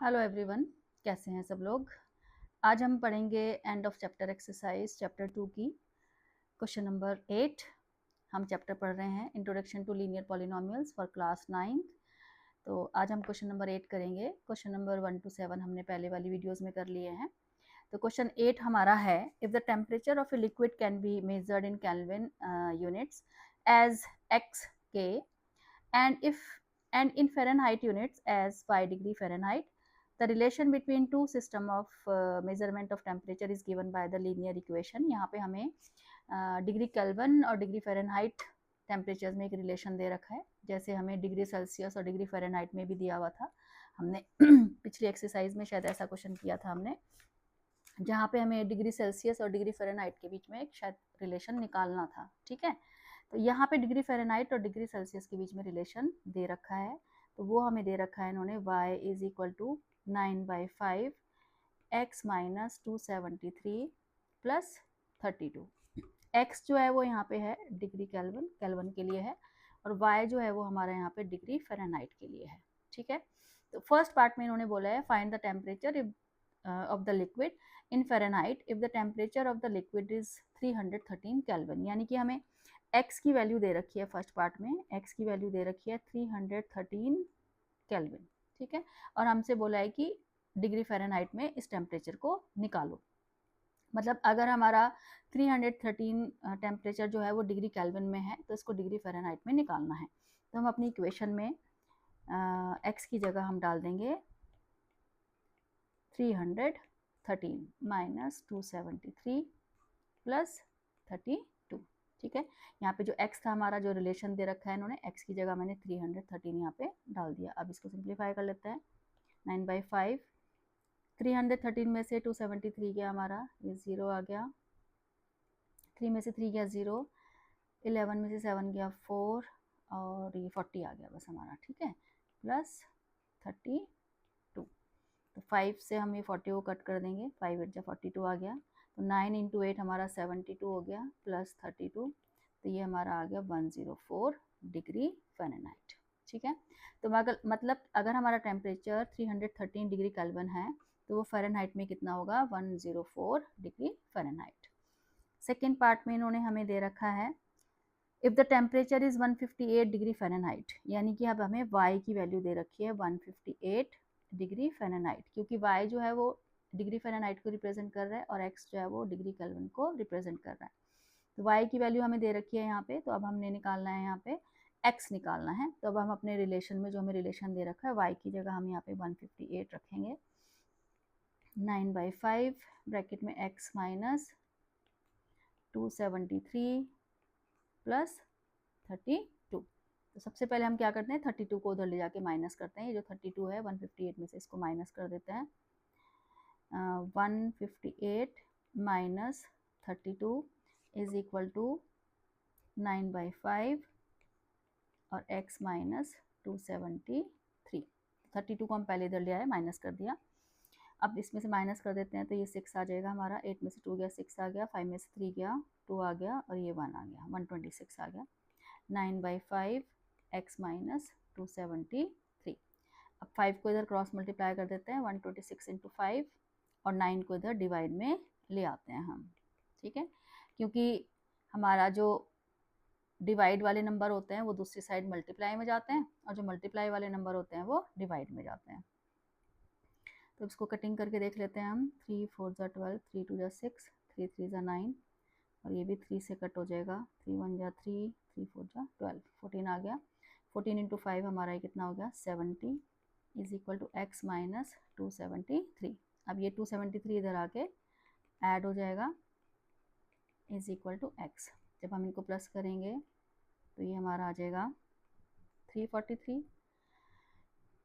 Hello everyone, कैसे हैं सब लोग। आज हम पढ़ेंगे end of chapter exercise chapter 2 की क्वेश्चन नंबर 8। हम चैप्टर पढ़ रहे हैं introduction to linear polynomials for class 9। तो आज हम क्वेश्चन नंबर 8 करेंगे। क्वेश्चन नंबर 1 to 7 हमने पहले वाली वीडियोस में कर लिए हैं। तो क्वेश्चन 8 हमारा है, if the temperature of a liquid can be measured in kelvin units as x K and in Fahrenheit units as 5 degree Fahrenheit, the relation between two system of measurement of temperature is given by the linear equation। यहाँ पे हमें degree kelvin और degree Fahrenheit temperature में एक relation दे रखा है, जैसे हमें डिग्री सेल्सियस और डिग्री फ़ारेनहाइट में भी दिया हुआ था। हमने पिछली एक्सरसाइज में शायद ऐसा क्वेश्चन किया था हमने, जहाँ पे हमें डिग्री सेल्सियस और डिग्री फ़ारेनहाइट के बीच में एक शायद रिलेशन निकालना था। ठीक है, तो यहाँ पे डिग्री फ़ारेनहाइट और डिग्री सेल्सियस के बीच में रिलेशन दे रखा है। तो वो हमें दे रखा है इन्होंने, y is equal to 9/5 x minus 273 plus 32। x जो है वो यहाँ पे है डिग्री केल्विन, केल्विन के लिए है, और y जो है वो हमारा यहाँ पे डिग्री फ़ारेनहाइट के लिए है। ठीक है, तो फर्स्ट पार्ट में इन्होंने बोला है find the temperature of the liquid in Fahrenheit if the temperature of the liquid is 313 Kelvin। यानी कि हमें x की वैल्यू दे रखी है, फर्स्ट पार्ट में x की वैल्यू दे रखी है 313 केल्विन। ठीक है, और हमसे बोला है कि डिग्री फ़ारेनहाइट में इस टेम्परेचर को निकालो। मतलब अगर हमारा 313 टेम्परेचर जो है वो डिग्री केल्विन में है, तो इसको डिग्री फ़ारेनहाइट में निकालना है। तो हम अपनी इक्वेशन में x की जगह हम डाल देंगे 313 माइनस 273 प्लस 32। ठीक है, यहाँ पे जो x था हमारा, जो रिलेशन दे रखा है इन्होंने, x की जगह मैंने 313 यहाँ पे डाल दिया। अब इसको सिंप्लीफाई कर लेते हैं। 9/5 313 में से 273 गया हमारा, ये 0 आ गया, 3 में से 3 गया 0, 11 में से 7 गया 4, और ये 40 आ गया बस हमारा। ठीक है, प्लस 32। तो 5 से हम ये 40 को कट कर देंगे, 5 8 जा 42 आ गया। तो 9 इंटू 8 हमारा 72 हो गया, प्लस 32, तो ये हमारा आ गया 104 डिग्री फ़ारेनहाइट। ठीक है, तो मतलब अगर हमारा टेम्परेचर 313 डिग्री केल्विन है, तो वो फ़ारेनहाइट में कितना होगा, 104 डिग्री फ़ारेनहाइट। सेकेंड पार्ट में इन्होंने हमें दे रखा है if the temperature is 158 degree Fahrenheit, यानी कि अब हमें y की वैल्यू दे रखी है 158 डिग्री फ़ारेनहाइट, क्योंकि y जो है वो डिग्री फ़ारेनहाइट को रिप्रेजेंट कर रहा है और x जो है वो डिग्री केल्विन को रिप्रेजेंट कर रहा है। तो y की वैल्यू हमें दे रखी है यहाँ पे, तो अब हमने निकालना है यहाँ पे x निकालना है। तो अब हम अपने रिलेशन में जो हमें रिलेशन दे रखा है, y की जगह हम यहाँ पे 158 रखेंगे। 9/5 ब्रैकेट में x माइनस 273 प्लस 32। तो सबसे पहले हम क्या करते हैं, 32 को उधर ले जाके माइनस करते हैं। ये जो 32 है 158 में से इसको माइनस कर देते हैं। 158 माइनस 32 इज इक्वल टू 9/5 और x माइनस 273। 32 को हम पहले इधर ले आए, माइनस कर दिया। अब इसमें से माइनस कर देते हैं, तो ये 6 आ जाएगा हमारा। 8 में से 2 गया, 6 आ गया, 5 में से 3 गया, 2 आ गया, और ये 1 आ गया, 126 आ गया। 9/5 x माइनस 273। अब 5 को इधर क्रॉस मल्टीप्लाई कर देते हैं, 126 इंटू 5, और 9 को इधर डिवाइड में ले आते हैं हम। ठीक है, क्योंकि हमारा जो डिवाइड वाले नंबर होते हैं वो दूसरी साइड मल्टीप्लाई में जाते हैं, और जो मल्टीप्लाई वाले नंबर होते हैं वो डिवाइड में जाते हैं। तो इसको कटिंग करके देख लेते हैं हम। 3 4 जा 12, 3 2 जा 6, 3 3 जा 9, और ये भी 3 से कट हो जाएगा। 3 1 जा 3, 3 4 जा 12, 14 आ गया। 14 इंटू 5 हमारा ये कितना हो गया, 70 is equal to x minus 273। अब ये 273 इधर आके ऐड हो जाएगा, इज इक्वल टू x। जब हम इनको प्लस करेंगे तो ये हमारा आ जाएगा 343।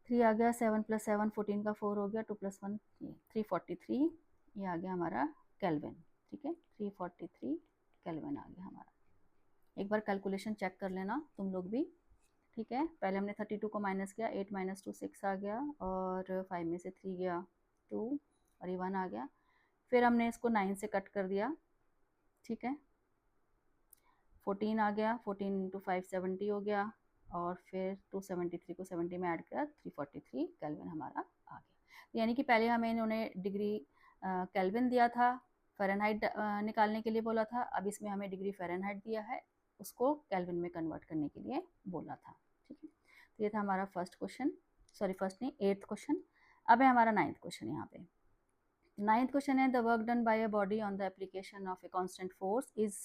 3 आ गया, 7 + 7 14 का 4 हो गया, 2 + 1 343, ये आ गया हमारा केल्विन। ठीक है, 343 केल्विन आ गया हमारा। एक बार कैलकुलेशन चेक कर लेना तुम लोग भी। ठीक है, पहले हमने 32 को माइनस किया, 8 माइनस 2 6 आ गया, और 5 में से 3 गया 2, और ये 1 आ गया। फिर हमने इसको 9 से कट कर दिया। ठीक है, 14 आ गया, 14 इंटू 5 70 हो गया, और फिर 273 को 70 में ऐड किया, 343 केल्विन हमारा आ गया। यानी कि पहले हमें इन्होंने डिग्री केल्विन दिया था, फ़ारेनहाइट निकालने के लिए बोला था, अब इसमें हमें डिग्री फ़ारेनहाइट दिया है, उसको केल्विन में कन्वर्ट करने के लिए बोला था। ठीक है, तो ये था हमारा फर्स्ट क्वेश्चन, सॉरी फर्स्ट नहीं 8th क्वेश्चन। अब है हमारा 9th क्वेश्चन। यहाँ पे 9th क्वेश्चन है, the work done by a body on the application of a constant force is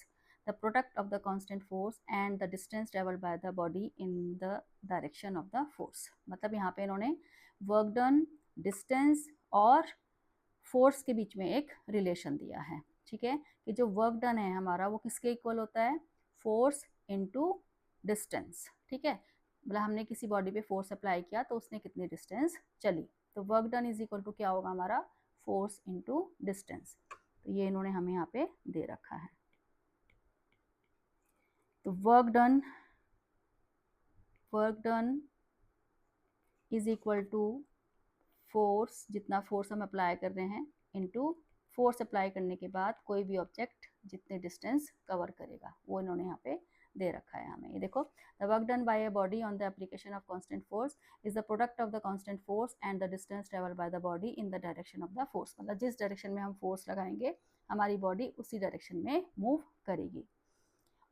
the product of the constant force and the distance travelled by the body in the direction of the force. मतलब यहाँ पे इन्होंने work done, distance और force के बीच में एक relation दिया है। ठीक है, कि जो वर्क डन है हमारा वो किसके इक्वल होता है, फोर्स इनटू डिस्टेंस। ठीक है, मतलब हमने किसी बॉडी पे फोर्स अप्लाई किया तो उसने कितनी डिस्टेंस चली, तो work done is equal to क्या होगा हमारा, फोर्स इनटू डिस्टेंस। तो ये इन्होंने हमें यहाँ पे दे रखा है। तो work done is equal to force, जितना फोर्स हम अप्लाई कर रहे हैं, इनटू फोर्स अप्लाई करने के बाद कोई भी ऑब्जेक्ट जितने डिस्टेंस कवर करेगा, वो इन्होंने यहाँ पे दे रखा है हमें। ये देखो, the work done by a body on the application of constant force is the product of the constant force and the distance travel by the body in the direction of the force. मतलब जिस direction में हम force लगाएंगे हमारी body उसी direction में move करेगी।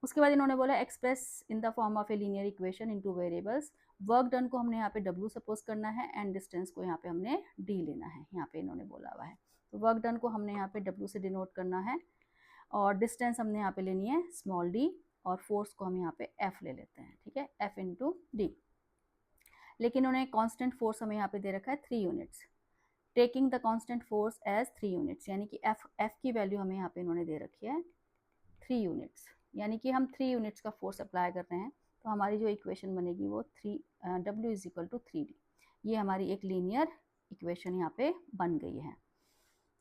उसके बाद इन्होंने बोला express in the form of a linear equation into variables. Work done को हमने यहाँ पे W सपोज करना है एंड डिस्टेंस को यहाँ पे हमने D लेना है, यहाँ पे इन्होंने बोला हुआ है। तो वर्क डन को हमने यहाँ पे W से डिनोट करना है और डिस्टेंस हमने यहाँ पे लेनी है स्मॉल d और फोर्स को हम यहाँ पे F ले लेते हैं। ठीक है, F इंटू D। लेकिन उन्हें कॉन्स्टेंट फोर्स हमें यहाँ पे दे रखा है 3 units, taking the constant force as 3 units, यानी कि F की वैल्यू हमें यहाँ पे इन्होंने दे रखी है 3 यूनिट्स, यानी कि हम 3 यूनिट्स का फोर्स अप्लाई कर रहे हैं। तो हमारी जो इक्वेशन बनेगी वो W is equal to 3D। ये हमारी एक लीनियर इक्वेशन यहाँ पे बन गई है।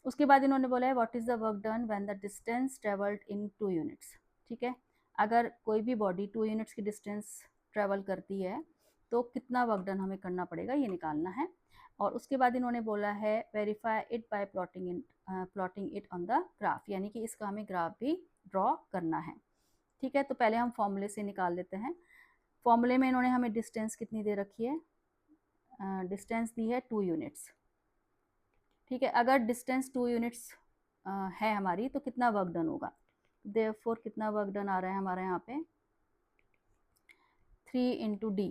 उसके बाद इन्होंने बोला है what is the work done when the distance travelled in 2 units. ठीक है, अगर कोई भी बॉडी 2 यूनिट्स की डिस्टेंस ट्रेवल करती है तो कितना वर्क डन हमें करना पड़ेगा, ये निकालना है। और उसके बाद इन्होंने बोला है verify it by plotting it on the graph, यानी कि इसका हमें ग्राफ भी ड्रॉ करना है। ठीक है, तो पहले हम फॉर्मूले से निकाल लेते हैं। फॉर्मूले में इन्होंने हमें डिस्टेंस कितनी दे रखी है, डिस्टेंस दी है 2 यूनिट्स। ठीक है, अगर डिस्टेंस 2 यूनिट्स है हमारी तो कितना वर्क डन होगा, देयरफॉर कितना वर्क डन आ रहा है हमारा यहाँ पे 3 इंटू D।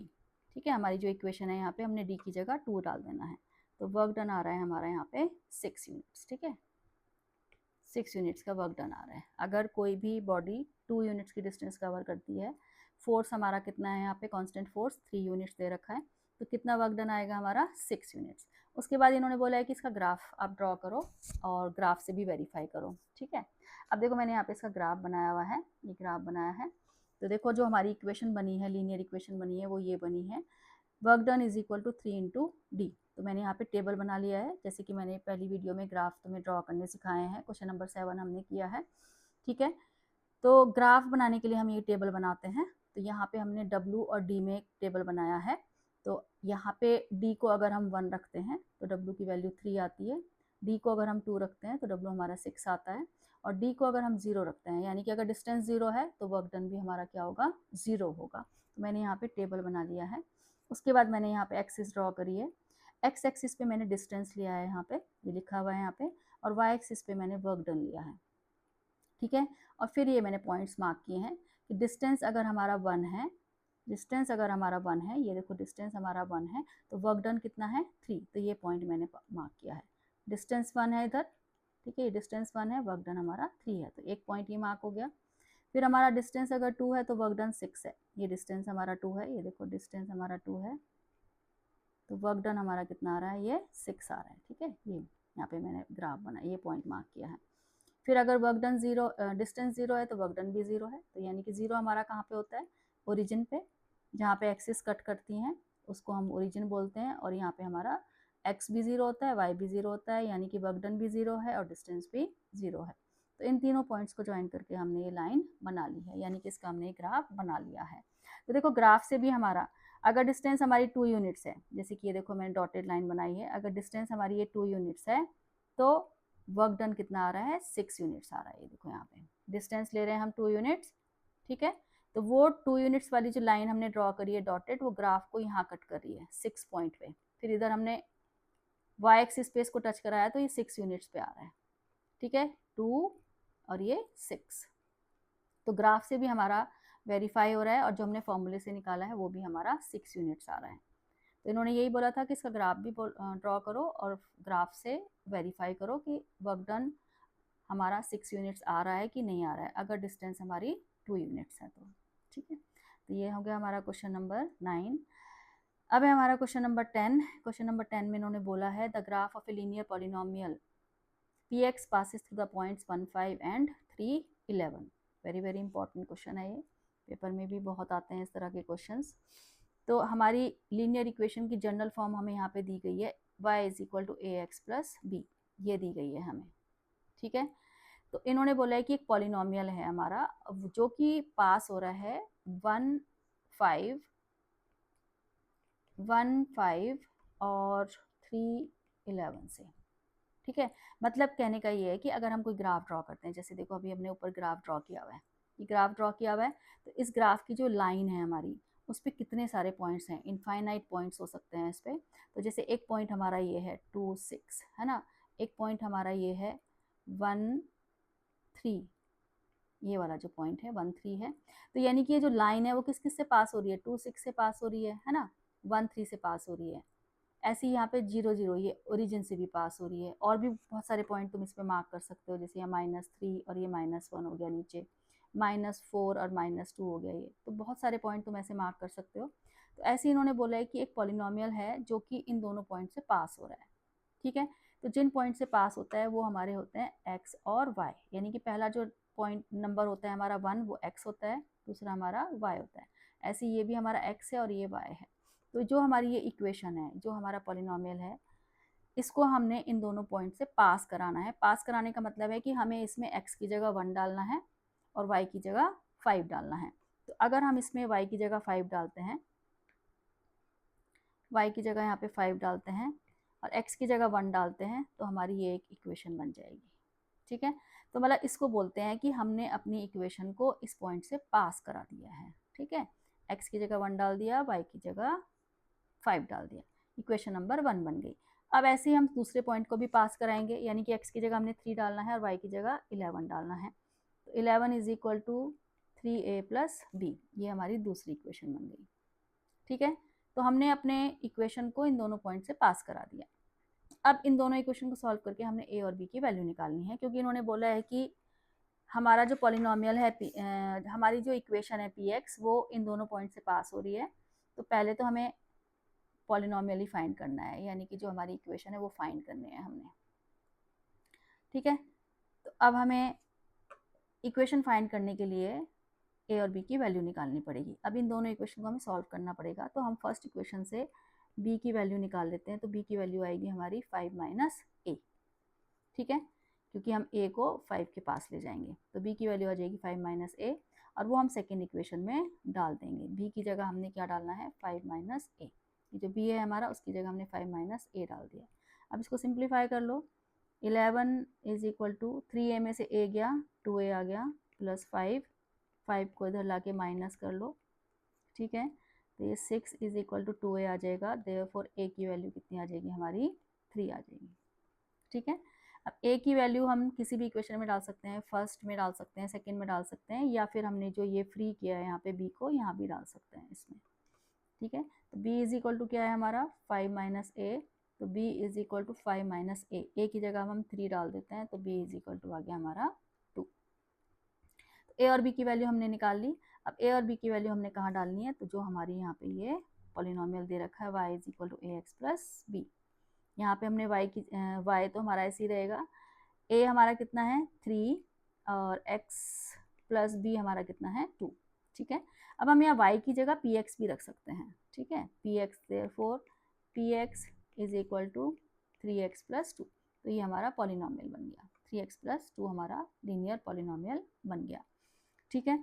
ठीक है, हमारी जो इक्वेशन है यहाँ पे हमने D की जगह 2 डाल देना है, तो वर्क डन आ रहा है हमारा यहाँ पे 6 यूनिट्स। ठीक है, 6 यूनिट्स का वर्क डन आ रहा है। अगर कोई भी बॉडी 2 यूनिट्स की डिस्टेंस कवर करती है, फोर्स हमारा कितना है यहाँ पे, कांस्टेंट फोर्स 3 यूनिट्स दे रखा है, तो कितना वर्क डन आएगा हमारा 6 यूनिट्स। उसके बाद इन्होंने बोला है कि इसका ग्राफ आप ड्रॉ करो और ग्राफ से भी वेरीफाई करो। ठीक है, अब देखो मैंने यहाँ पे इसका ग्राफ बनाया हुआ है, ये ग्राफ बनाया है। तो देखो जो हमारी इक्वेशन बनी है, लीनियर इक्वेशन बनी है, वो ये बनी है, work done is equal to 3 into D। तो मैंने यहाँ पे टेबल बना लिया है, जैसे कि मैंने पहली वीडियो में ग्राफ तुम्हें ड्रॉ करने सिखाए हैं, क्वेश्चन नंबर 7 हमने किया है। ठीक है, तो ग्राफ बनाने के लिए हम ये टेबल बनाते हैं। तो यहाँ पे हमने W और D में एक टेबल बनाया है। तो यहाँ पे D को अगर हम 1 रखते हैं तो W की वैल्यू 3 आती है, D को अगर हम 2 रखते हैं तो W हमारा 6 आता है, और D को अगर हम 0 रखते हैं, यानी कि अगर डिस्टेंस 0 है तो वर्क डन भी हमारा क्या होगा, 0 होगा। तो मैंने यहाँ पे टेबल बना लिया है। उसके बाद मैंने यहाँ पे एक्सिस ड्रॉ करी है, एक्स एक्सिस पे मैंने डिस्टेंस लिया है, यहाँ पे ये लिखा हुआ है यहाँ पे, और वाई एक्सिस पे मैंने वर्क डन लिया है। ठीक है, और फिर ये मैंने पॉइंट्स मार्क किए हैं कि डिस्टेंस अगर हमारा 1 है, डिस्टेंस अगर हमारा 1 है, ये देखो डिस्टेंस हमारा 1 है, तो वर्क डन कितना है 3, तो ये पॉइंट मैंने मार्क किया है। डिस्टेंस 1 है इधर, ठीक है, ये डिस्टेंस 1 है, वर्क डन हमारा 3 है, तो एक पॉइंट ये मार्क हो गया। फिर हमारा डिस्टेंस अगर 2 है तो वर्क डन 6 है, ये डिस्टेंस हमारा 2 है, ये देखो डिस्टेंस हमारा 2 है, तो वर्क डन हमारा कितना आ रहा है, ये 6 आ रहा है। ठीक है, ये यहाँ पे मैंने ग्राफ बनाया, ये पॉइंट मार्क किया है। फिर अगर वर्क डन 0, डिस्टेंस 0 है तो वर्क डन भी 0 है, तो यानी कि 0 हमारा कहाँ पे होता है, ओरिजिन पे, जहाँ पे एक्सिस कट करती हैं उसको हम ओरिजिन बोलते हैं, और यहाँ पे हमारा एक्स भी 0 होता है, वाई भी 0 होता है, यानी कि वर्क डन भी 0 है और डिस्टेंस भी 0 है। तो इन तीनों पॉइंट्स को ज्वाइन करके हमने ये लाइन बना ली है, यानी कि इसका हमने ग्राफ बना लिया है। तो देखो ग्राफ से भी हमारा, अगर डिस्टेंस हमारी 2 यूनिट्स है, जैसे कि ये देखो मैंने डॉटेड लाइन बनाई है, अगर डिस्टेंस हमारी ये 2 यूनिट्स है तो वर्क डन कितना आ रहा है, 6 यूनिट्स आ रहा है। ये देखो यहाँ पे डिस्टेंस ले रहे हैं हम 2 यूनिट्स। ठीक है, तो वो 2 यूनिट्स वाली जो लाइन हमने ड्रॉ करी है डॉटेड, वो ग्राफ को यहाँ कट कर रही है 6 पॉइंट पे। फिर इधर हमने वाई एक्सिस पे इसको टच कराया तो ये 6 यूनिट्स पे आ रहा है, ठीक है, 2 और ये 6। तो ग्राफ से भी हमारा वेरीफाई हो रहा है और जो हमने फॉर्मूले से निकाला है वो भी हमारा 6 यूनिट्स आ रहा है। तो इन्होंने यही बोला था कि इसका ग्राफ भी ड्रॉ करो और ग्राफ से वेरीफाई करो कि वर्क डन हमारा 6 यूनिट्स आ रहा है कि नहीं आ रहा है, अगर डिस्टेंस हमारी 2 यूनिट्स है तो, ठीक है। तो ये हो गया हमारा क्वेश्चन नंबर 9। अब है हमारा क्वेश्चन नंबर 10। क्वेश्चन नंबर 10 में इन्होंने बोला है the graph of a linear polynomial px passes through the points 1, 5 and 3, 11। Very very important question है ये, पेपर में भी बहुत आते हैं इस तरह के क्वेश्चंस। तो हमारी लीनियर इक्वेशन की जनरल फॉर्म हमें यहाँ पे दी गई है y is equal to a x plus b, ये दी गई है हमें, ठीक है। तो इन्होंने बोला है कि एक पॉलिनोमियल है हमारा जो कि पास हो रहा है 1, 5 और 3, 11 से, ठीक है। मतलब कहने का ये है कि अगर हम कोई ग्राफ ड्रॉ करते हैं, जैसे देखो अभी हमने ऊपर ग्राफ ड्रॉ किया हुआ है, ये ग्राफ ड्रॉ किया हुआ है, तो इस ग्राफ की जो लाइन है हमारी उस पर कितने सारे पॉइंट्स हैं, इनफाइनाइट पॉइंट्स हो सकते हैं इस पर। तो जैसे एक पॉइंट हमारा ये है 2, 6 है ना, एक पॉइंट हमारा ये है 1, 3, ये वाला जो पॉइंट है 1, 3 है। तो यानी कि ये जो लाइन है वो किस किस से पास हो रही है, 2, 6 से पास हो रही है ना, 1, 3 से पास हो रही है। ऐसे ही यहाँ पे 0, 0 ये ओरिजिन से भी पास हो रही है। और भी बहुत सारे पॉइंट तुम इस पर मार्क कर सकते हो, जैसे यहाँ -3 और ये -1 हो गया, नीचे -4 और -2 हो गया। ये तो बहुत सारे पॉइंट तुम ऐसे मार्क कर सकते हो। तो ऐसे इन्होंने बोला है कि एक पॉलिनोमियल है जो कि इन दोनों पॉइंट से पास हो रहा है, ठीक है। तो जिन पॉइंट से पास होता है वो हमारे होते हैं x और y, यानी कि पहला जो पॉइंट नंबर होता है हमारा 1 वो x होता है, दूसरा हमारा y होता है। ऐसे ये भी हमारा x है और ये y है। तो जो हमारी ये इक्वेशन है, जो हमारा पॉलिनोमियल है, इसको हमने इन दोनों पॉइंट से पास कराना है। पास कराने का मतलब है कि हमें इसमें x की जगह 1 डालना है और y की जगह 5 डालना है। तो अगर हम इसमें y की जगह 5 डालते हैं, y की जगह यहाँ पे 5 डालते हैं और x की जगह 1 डालते हैं, तो हमारी ये एक इक्वेशन बन जाएगी, ठीक है। तो मतलब इसको बोलते हैं कि हमने अपनी इक्वेशन को इस पॉइंट से पास करा दिया है, ठीक है। x की जगह 1 डाल दिया, y की जगह 5 डाल दिया, इक्वेशन नंबर 1 बन गई। अब ऐसे ही हम दूसरे पॉइंट को भी पास कराएंगे, यानी कि x की जगह हमने 3 डालना है और y की जगह 11 डालना है। तो 11 is equal to 3a plus b, ये हमारी दूसरी इक्वेशन बन गई, ठीक है। तो हमने अपने इक्वेशन को इन दोनों पॉइंट से पास करा दिया। अब इन दोनों इक्वेशन को सॉल्व करके हमने a और b की वैल्यू निकालनी है, क्योंकि इन्होंने बोला है कि हमारा जो पॉलिनोमियल है हमारी जो इक्वेशन है px वो इन दोनों पॉइंट से पास हो रही है। तो पहले तो हमें पॉलिनोमियल ही फाइंड करना है, यानी कि जो हमारी इक्वेशन है वो फाइंड करनी है हमने, ठीक है। तो अब हमें इक्वेशन फाइंड करने के लिए ए और बी की वैल्यू निकालनी पड़ेगी। अब इन दोनों इक्वेशन को हमें सॉल्व करना पड़ेगा। तो हम फर्स्ट इक्वेशन से बी की वैल्यू निकाल लेते हैं। तो बी की वैल्यू आएगी हमारी 5 - a, ठीक है, क्योंकि हम a को 5 के पास ले जाएंगे। तो b की वैल्यू आ जाएगी 5 - a और वो हम सेकेंड इक्वेशन में डाल देंगे। b की जगह हमने क्या डालना है, 5 - a। ये जो b है हमारा उसकी जगह हमने 5 - a डाल दिया। अब इसको सिंप्लीफाई कर लो। 11 इज इक्वल टू 3a में से a गया, 2a आ गया, प्लस 5 को इधर लाके माइनस कर लो, ठीक है। तो ये 6 इज इक्वल टू 2a आ जाएगा। देयरफॉर a की वैल्यू कितनी आ जाएगी हमारी, 3 आ जाएगी, ठीक है। अब a की वैल्यू हम किसी भी इक्वेशन में डाल सकते हैं, फर्स्ट में डाल सकते हैं, सेकंड में डाल सकते हैं, या फिर हमने जो ये फ्री किया है यहाँ पे b को, यहाँ भी डाल सकते हैं इसमें, ठीक है। तो b इज इक्वल टू क्या है हमारा 5 - a। तो b is equal to 5 - a की जगह हम 3 डाल देते हैं, तो b इज इक्वल टू आ गया हमारा 2। तो a और b की वैल्यू हमने निकाल ली। अब a और b की वैल्यू हमने कहाँ डालनी है, तो जो हमारी यहाँ पे ये पॉलिनोमियल दे रखा है y is equal to a x plus b, यहाँ पे हमने y तो हमारा ऐसे ही रहेगा। a हमारा कितना है 3 और x प्लस b हमारा कितना है 2, ठीक है। अब हम यहाँ y की जगह px भी रख सकते हैं, ठीक है, px, therefore px is equal to 3x plus 2। तो ये हमारा पॉलिनोमियल बन गया, 3x प्लस 2 हमारा लीनियर पॉलिनोमियल बन गया, ठीक है।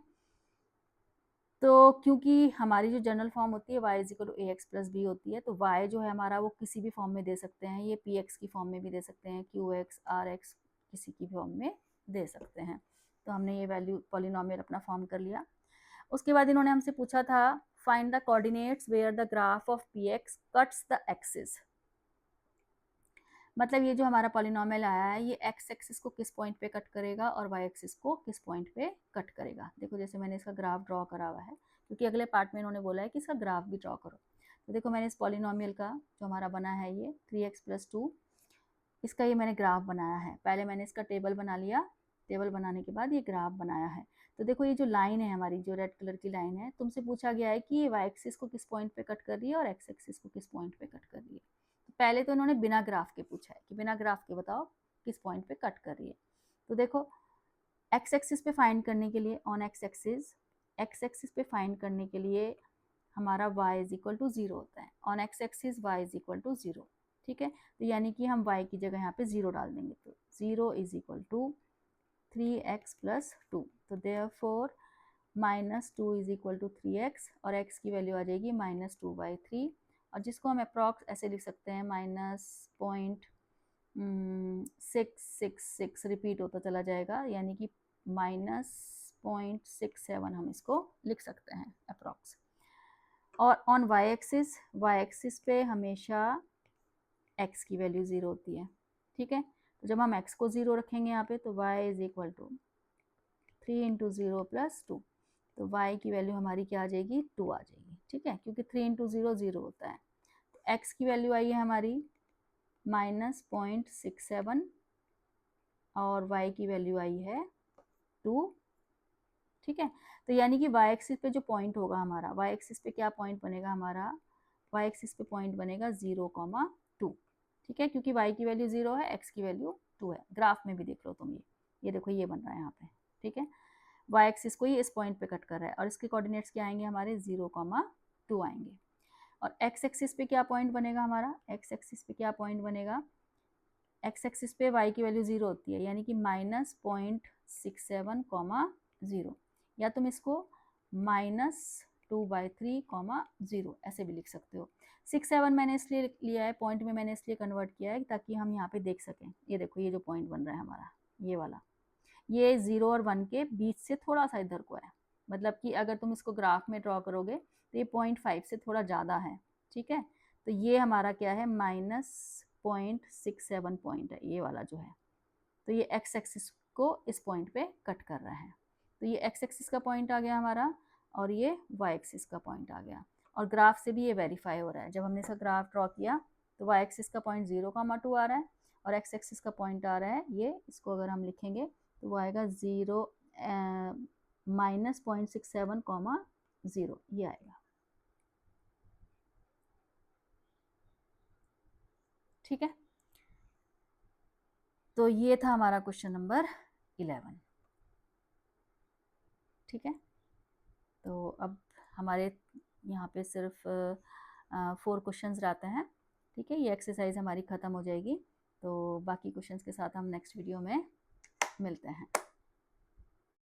तो क्योंकि हमारी जो जनरल फॉर्म होती है y is equal to a x plus b होती है, तो y जो है हमारा वो किसी भी फॉर्म में दे सकते हैं, ये पी एक्स की फॉर्म में भी दे सकते हैं, क्यू एक्स, आर एक्स किसी की फॉर्म में दे सकते हैं। तो हमने ये वैल्यू पॉलिनोमियल अपना फॉर्म कर लिया। उसके बाद इन्होंने हमसे पूछा था find the coordinates where the graph of p x cuts the axis. मतलब ये जो हमारा पॉलिनोमियल आया है ये एक्स एक्सिस को किस पॉइंट पे कट करेगा और वाई एक्सिस को किस पॉइंट पे कट करेगा। देखो जैसे मैंने इसका ग्राफ ड्रॉ करा हुआ है, क्योंकि अगले पार्ट में इन्होंने बोला है कि इसका ग्राफ भी ड्रॉ करो। तो देखो मैंने इस पॉलिनोमियल का जो हमारा बना है ये 3x + 2, इसका ये मैंने ग्राफ बनाया है। पहले मैंने इसका टेबल बना लिया, टेबल बनाने के बाद ये ग्राफ बनाया है। तो देखो ये जो लाइन है हमारी, जो रेड कलर की लाइन है, तुमसे पूछा गया है कि ये वाई एक्सिस को किस पॉइंट पे कट कर रही है और एक्स एक्सिस को किस पॉइंट पे कट कर रही है। तो पहले तो इन्होंने बिना ग्राफ के पूछा है कि बिना ग्राफ के बताओ किस पॉइंट पे कट कर रही है। तो देखो एक्स एक्सिस पे फाइंड करने के लिए, ऑन एक्स एक्सिस पे फाइंड करने के लिए हमारा y = 0 होता है। ऑन एक्स एक्सिस y = 0, ठीक है। तो यानी कि हम y की जगह यहाँ पे 0 डाल देंगे, तो 0 = 3x + 2। तो देयरफॉर -2 = 3x और x की वैल्यू आ जाएगी -2/3, और जिसको हम अप्रॉक्स ऐसे लिख सकते हैं -0.666 रिपीट होता चला जाएगा, यानी कि -0.67 हम इसको लिख सकते हैं अप्रॉक्स। और ऑन वाई एक्सिस पे हमेशा x की वैल्यू 0 होती है, ठीक है। तो जब हम x को 0 रखेंगे यहाँ पे तो y = 3 × 0 + 2, तो y की वैल्यू हमारी क्या आ जाएगी, 2 आ जाएगी, ठीक है, क्योंकि 3 × 0 0 होता है। तो x की वैल्यू आई है हमारी -0.67 और y की वैल्यू आई है 2, ठीक है। तो यानी कि y एक्सिस पे जो पॉइंट होगा हमारा, y एक्सिस पे क्या पॉइंट बनेगा हमारा, y एक्सिस पे पॉइंट बनेगा 0,2, ठीक है, क्योंकि y की वैल्यू 0 है, x की वैल्यू 2 है। ग्राफ में भी देख लो तुम, ये देखो ये बन रहा है यहाँ पे, ठीक है। y एक्सिस को ये इस पॉइंट पे कट कर रहा है और इसके कोऑर्डिनेट्स क्या आएंगे हमारे, 0,2 आएंगे। और x एक्सिस पे क्या पॉइंट बनेगा हमारा, x एक्सिस पे क्या पॉइंट बनेगा, x एक्सिस पे y की वैल्यू 0 होती है, यानी कि -0.67, 0, या तुम इसको -2/3, 0 ऐसे भी लिख सकते हो। 6, 7 मैंने इसलिए लिया है, पॉइंट में मैंने इसलिए कन्वर्ट किया है ताकि हम यहाँ पे देख सकें। ये देखो ये जो पॉइंट बन रहा है हमारा, ये वाला, ये 0 और 1 के बीच से थोड़ा सा इधर को है, मतलब कि अगर तुम इसको ग्राफ में ड्रॉ करोगे तो ये 0.5 से थोड़ा ज़्यादा है, ठीक है। तो ये हमारा क्या है, -0.67 पॉइंट है ये वाला जो है। तो ये x एक्सिस को इस पॉइंट पे कट कर रहा है। तो ये x एक्सिस का पॉइंट आ गया हमारा और ये y एक्सिस का पॉइंट आ गया, और ग्राफ से भी ये वेरीफाई हो रहा है। जब हमने इसका ग्राफ ड्रॉ किया तो y एक्सिस का पॉइंट 0,2 आ रहा है और x एक्सिस का पॉइंट आ रहा है ये, इसको अगर हम लिखेंगे तो वो आएगा -0.67, ये आएगा, ठीक है। तो ये था हमारा क्वेश्चन नंबर 11, ठीक है। तो अब हमारे यहाँ पे सिर्फ 4 क्वेश्चंस रहते हैं, ठीक है। ये एक्सरसाइज हमारी ख़त्म हो जाएगी, तो बाकी क्वेश्चंस के साथ हम नेक्स्ट वीडियो में मिलते हैं।